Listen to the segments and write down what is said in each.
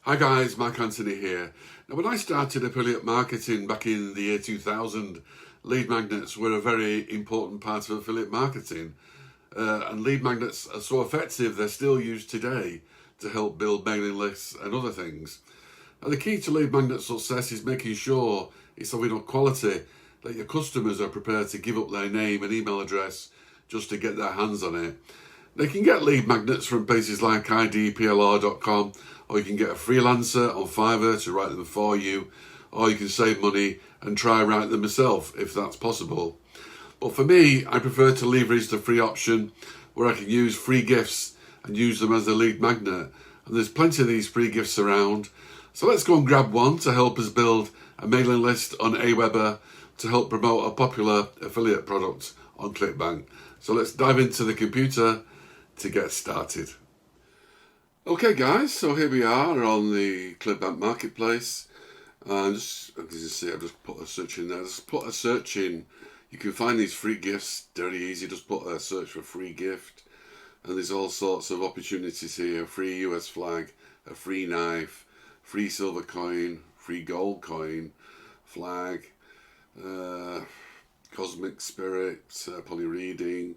Hi guys, Mark Anthony here. Now when I started affiliate marketing back in the year 2000, lead magnets were a very important part of affiliate marketing. And lead magnets are so effective, they're still used today to help build mailing lists and other things. And the key to lead magnet success is making sure it's of enough quality that your customers are prepared to give up their name and email address just to get their hands on it. They can get lead magnets from places like idplr.com, or you can get a freelancer on Fiverr to write them for you, or you can save money and try write them yourself if that's possible. But for me, I prefer to leverage the free option where I can use free gifts and use them as a lead magnet. And there's plenty of these free gifts around. So let's go and grab one to help us build a mailing list on Aweber to help promote a popular affiliate product on Clickbank. So let's dive into the computer to get started. Okay guys, so here we are on the Clickbank Marketplace. And just, as you see, I've just put a search in there. Just put a search in. You can find these free gifts very easy. Just put a search for free gift. And there's all sorts of opportunities here. Free US flag, a free knife, free silver coin, free gold coin, flag, cosmic spirit, poly reading,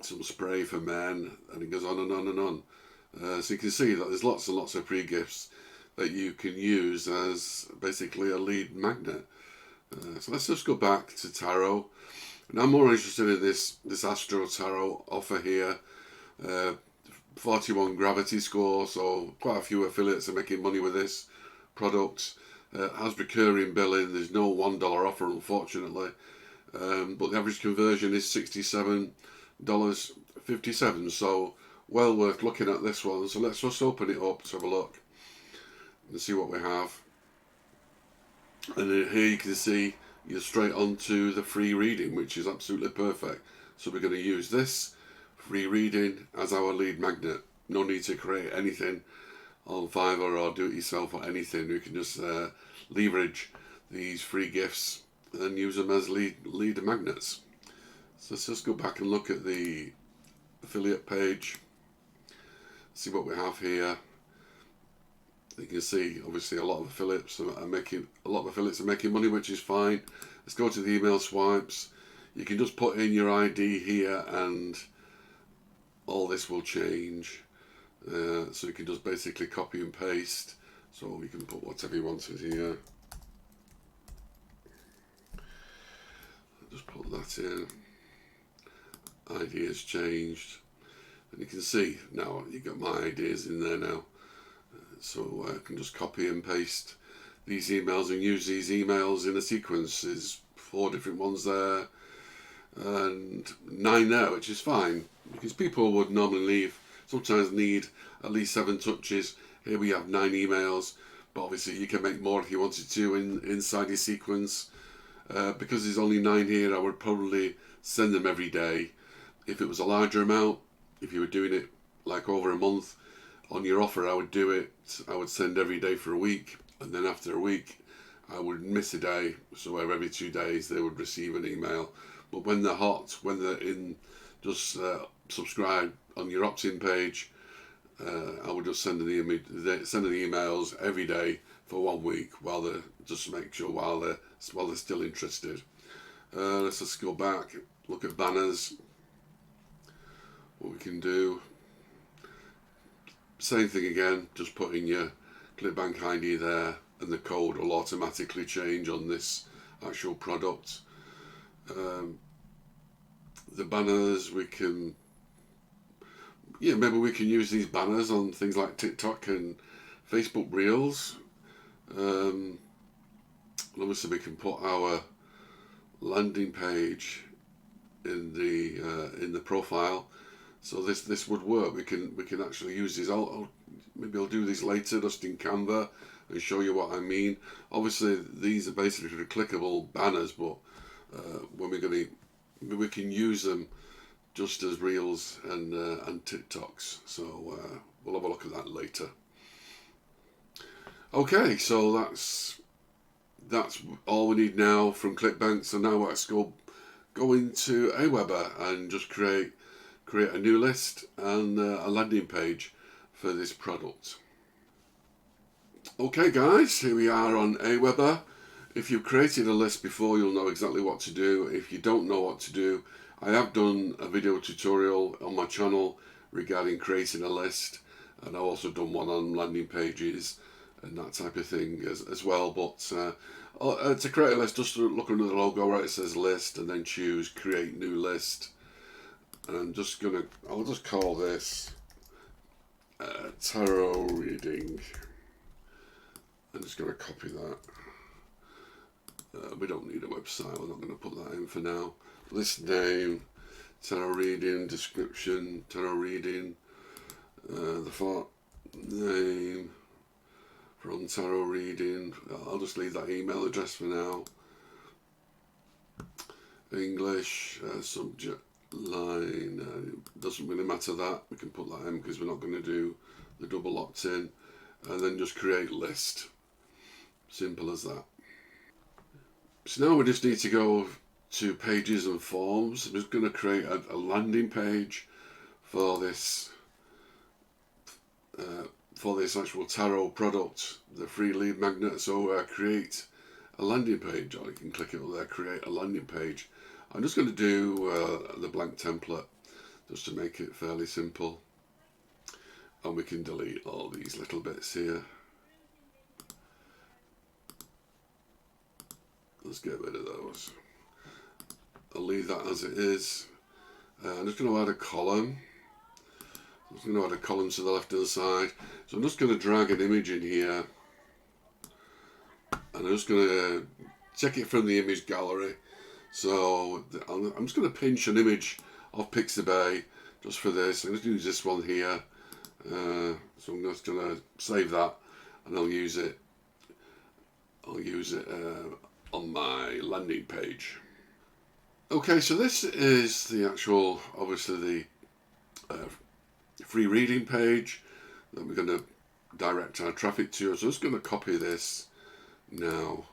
some spray for men, and it goes on and on and on. So you can see that there's lots and lots of free gifts that you can use as basically a lead magnet. So let's just go back to tarot. And I'm more interested in this Astro Tarot offer here. 41 gravity score, so quite a few affiliates are making money with this product. Has recurring billing. There's no $1 offer, unfortunately. But the average conversion is $67.57, so well worth looking at this one. So let's just open it up to have a look and see what we have. And here you can see you're straight onto the free reading, which is absolutely perfect. So we're going to use this free reading as our lead magnet. No need to create anything on Fiverr or do it yourself or anything. We can just leverage these free gifts and use them as lead magnets. So let's just go back and look at the affiliate page, see what we have here. You can see obviously a lot of affiliates are making money, which is fine. Let's go to the email swipes. You can just put in your ID here and all this will change. So you can just basically copy and paste. So you can put whatever you want in here. Just put that in. ID has changed. And you can see now you've got my ideas in there now. So I can just copy and paste these emails and use these emails in a sequence. There's 4 different ones there and 9 there, which is fine because people would normally sometimes need at least 7 touches. Here we have 9 emails, but obviously you can make more if you wanted to inside your sequence. Because there's only 9 here, I would probably send them every day. If it was a larger amount, if you were doing it like over a month on your offer, I would send every day for a week, and then after a week I would miss a day, so every 2 days they would receive an email. But when they're hot, when they're in, just subscribe on your opt-in page, I would just send the emails every day for 1 week while they're just to make sure while they're still interested. Let's just go back, look at banners. What we can do, same thing again, just put in your Clickbank ID there and the code will automatically change on this actual product. The banners, maybe we can use these banners on things like TikTok and Facebook Reels. Obviously we can put our landing page in the profile. So this would work. We can actually use these. Maybe I'll do these later just in Canva and show you what I mean. Obviously these are basically clickable banners, but we can use them just as Reels and TikToks. So we'll have a look at that later. Okay, so that's all we need now from Clickbank. So now let's go into Aweber and just create a new list and a landing page for this product. Okay guys, here we are on Aweber. If you've created a list before, you'll know exactly what to do. If you don't know what to do, I have done a video tutorial on my channel regarding creating a list, and I've also done one on landing pages and that type of thing as well. But to create a list, just look under the logo where it says list and then choose create new list. And I'll just call this tarot reading. I'm just going to copy that. We don't need a website, we're not going to put that in for now. List name, tarot reading, description, tarot reading, the font name from tarot reading. I'll just leave that email address for now. English, subject line, doesn't really matter that, we can put that in because we're not going to do the double opt-in. And then just create list. Simple as that. So now we just need to go to pages and forms. I'm just going to create a landing page for this actual tarot product, the free lead magnet. So create a landing page, or you can click it up there, create a landing page. I'm just going to do the blank template just to make it fairly simple, and we can delete all these little bits here. Let's get rid of those. I'll leave that as it is. I'm just going to add a column. I'm just going to add a column to the left hand side. So I'm just going to drag an image in here, and I'm just going to check it from the image gallery. So I'm just going to pinch an image of Pixabay just for this. I'm just going to use this one here. So I'm just going to save that, and I'll use it on my landing page. Okay, so this is the actual, obviously the free reading page that we're going to direct our traffic to. So I'm just going to copy this now,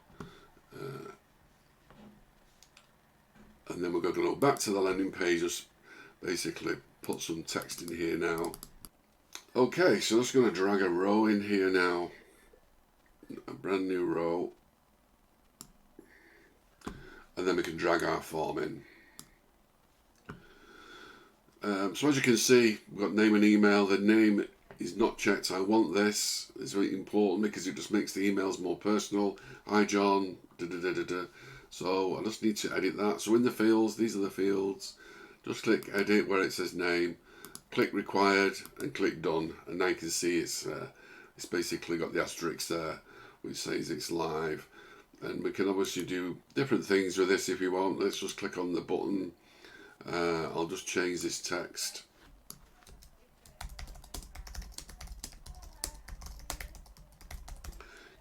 and then we're going to go back to the landing page, just basically put some text in here now. Okay, so I'm just going to drag a row in here now, a brand new row. And then we can drag our form in. So as you can see, we've got name and email. The name is not checked. I want this. It's very important because it just makes the emails more personal. Hi John. So I just need to edit that. So in the fields, these are the fields. Just click edit where it says name. Click required and click done. And now you can see it's basically got the asterisk there, which says it's live. And we can obviously do different things with this if you want. Let's just click on the button. I'll just change this text.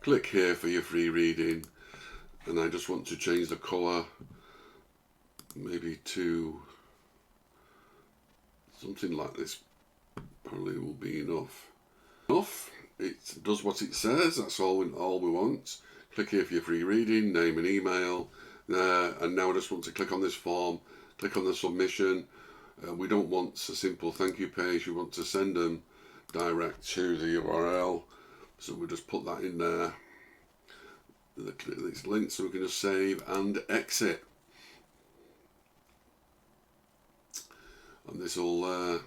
Click here for your free reading. And I just want to change the colour maybe to something like this. Probably will be enough. It does what it says. That's all we want. Click here for your free reading, name and email. And now I just want to click on this form, click on the submission. We don't want a simple thank you page, we want to send them direct to the URL. So we just put that in there. Click this link so we can just save and exit. And this will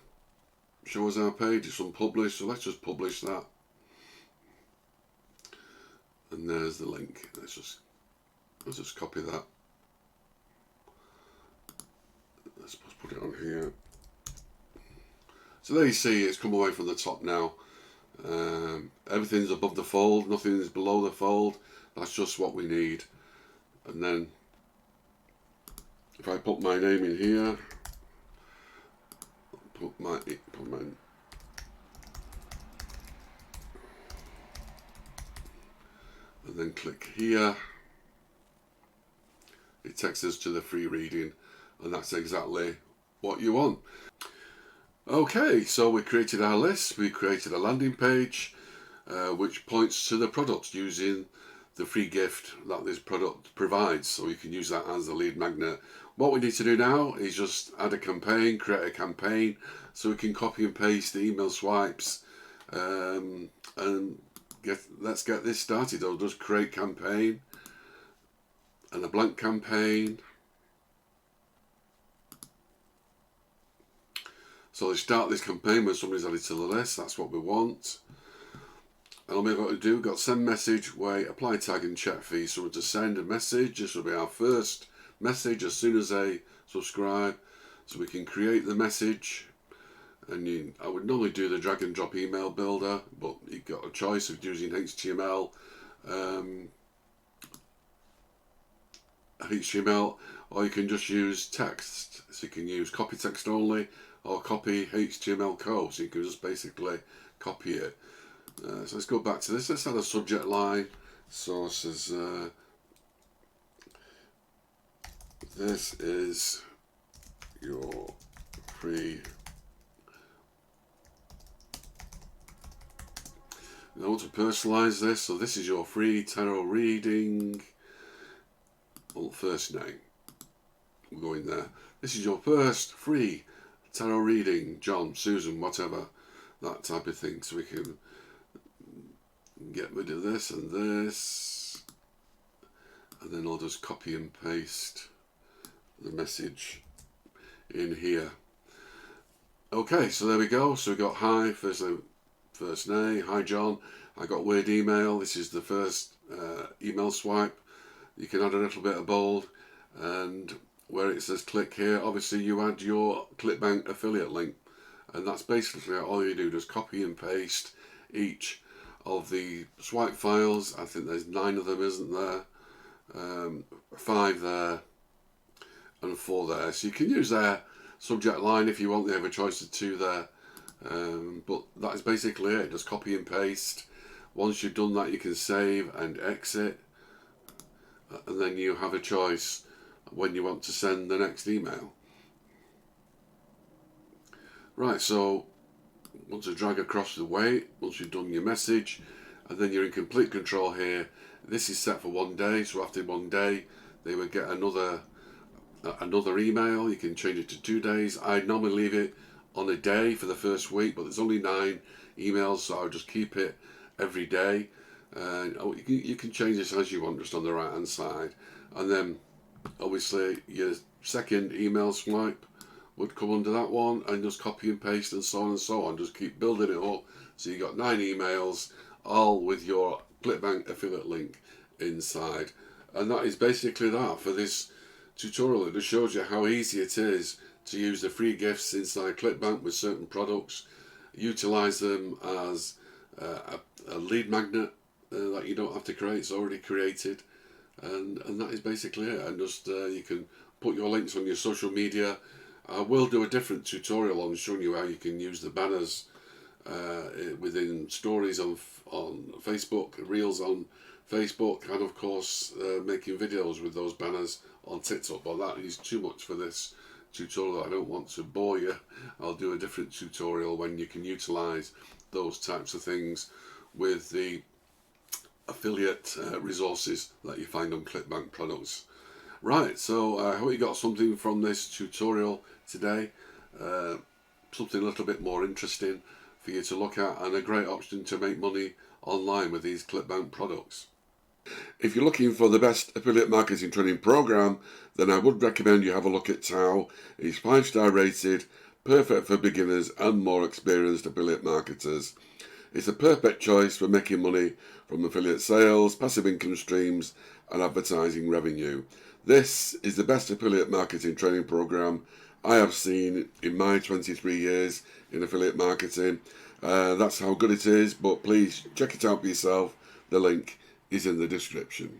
show us our page. It's unpublished, so let's just publish that. And there's the link. Let's just copy that. Let's put it on here. So there you see it's come away from the top now. Everything's above the fold, nothing is below the fold. That's just what we need. And then if I put my name in here, put my and then click here, it takes us to the free reading, and that's exactly what you want. Okay, so we created our list, we created a landing page which points to the product using the free gift that this product provides, so you can use that as a lead magnet. What we need to do now is just add a campaign, create a campaign, so we can copy and paste the email swipes and let's get this started. I'll just create campaign and a blank campaign. So they start this campaign when somebody's added to the list. That's what we want. And all we've got to do, got send message, wait, apply tag and check fee. So to send a message, this will be our first message as soon as they subscribe. So we can create the message. And I would normally do the drag and drop email builder, but you've got a choice of using HTML, or you can just use text. So you can use copy text only or copy HTML code. So you can just basically copy it. So let's go back to this. Let's add a subject line. Sources. This is your free. I want to personalize this, so this is your free tarot reading. Well, first name. We'll go in there. This is your first free tarot reading, John, Susan, whatever, that type of thing. So we can get rid of this and this, and then I'll just copy and paste the message in here. Okay, so there we go. So we got hi, first name, hi John, I got weird email. This is the first email swipe. You can add a little bit of bold, and where it says click here, obviously you add your Clickbank affiliate link, and that's basically all you do. Just copy and paste each of the swipe files. I think there's 9 of them, isn't there? 5 there and 4 there. So you can use their subject line if you want. They have a choice of 2 there. But that is basically it. Just copy and paste. Once you've done that, you can save and exit, and then you have a choice when you want to send the next email. Right, so once you drag across the weight, once you've done your message, and then you're in complete control here. This is set for 1 day, so after 1 day they will get another email. You can change it to 2 days. I normally leave it on a day for the first week, but there's only 9 emails, so I'll just keep it every day. You can change this as you want, just on the right hand side, and then obviously your second email swipe would come under that one, and just copy and paste and so on and so on. Just keep building it up, so you got 9 emails, all with your Clickbank affiliate link inside. And that is basically that for this tutorial. It just shows you how easy it is to use the free gifts inside Clickbank with certain products, utilize them as a lead magnet that you don't have to create. It's already created, and that is basically it. And just you can put your links on your social media. I will do a different tutorial on showing you how you can use the banners within stories on Facebook, reels on Facebook, and of course making videos with those banners on TikTok. But that is too much for this tutorial. I don't want to bore you. I'll do a different tutorial when you can utilize those types of things with the affiliate resources that you find on Clickbank products. Right, so I hope you got something from this tutorial today, something a little bit more interesting for you to look at, and a great option to make money online with these Clickbank products. If you're looking for the best affiliate marketing training program, then I would recommend you have a look at Tao. It's 5-star rated, perfect for beginners and more experienced affiliate marketers. It's a perfect choice for making money from affiliate sales, passive income streams, and advertising revenue. This is the best affiliate marketing training program I have seen in my 23 years in affiliate marketing. That's how good it is, but please check it out for yourself. The link is in the description.